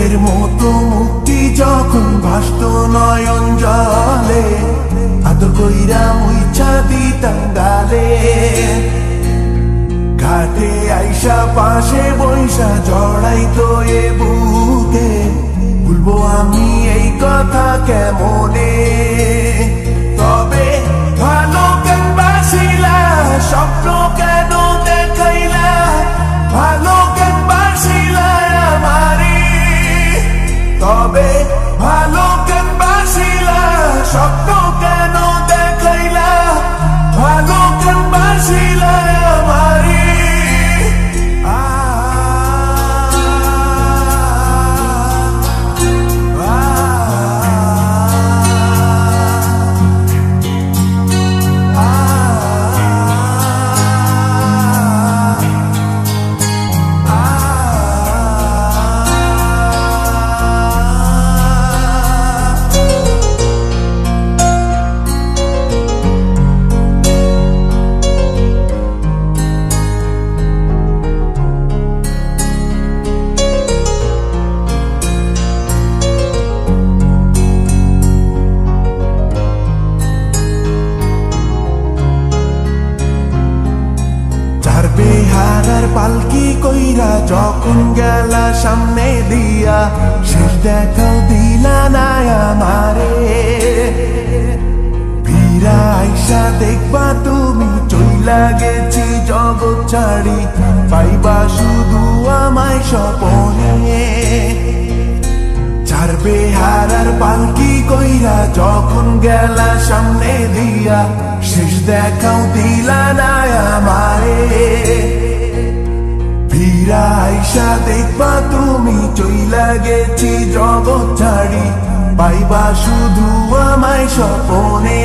ফুলের মতো মুক্তি যখন ভাসত নয়ন জলে, আদর কইরা মুইছা দিতাম গালে। ঘাটে আইসা পাশে বৈশা জড়াইতো এ বুকে, ভুলবো আমি এই কথা কেমনে? তবে ভালো কেন বাসিলা, স্বপ্ন কেন দেখাইলা, ভালো কেন বাসিলা আমারে? তবে ভালো কেন বাসিলা, স্বপ্ন কেন দেখাইলা, ভালো কেন বাসিলা আমারে? বেহারার পালকি কইরা যখন গেলা সামনে দিয়া, শেষ দেখাও দিলা না আমারে। ফিরা আইসা দেখবা তুমি চইলা গেছি জগৎ ছাড়ি, পাইবা শুধু আমায় স্বপনে। চার বেহারার পালকি কইরা যখন গেলা সামনে দিয়া, শেষ দেখাও দিলা না আমারে। ফিরা আইসা দেখবা তুমি চইলা গেছি জগৎ ছাড়ি, পাইবা শুধু আমায় স্বপনে।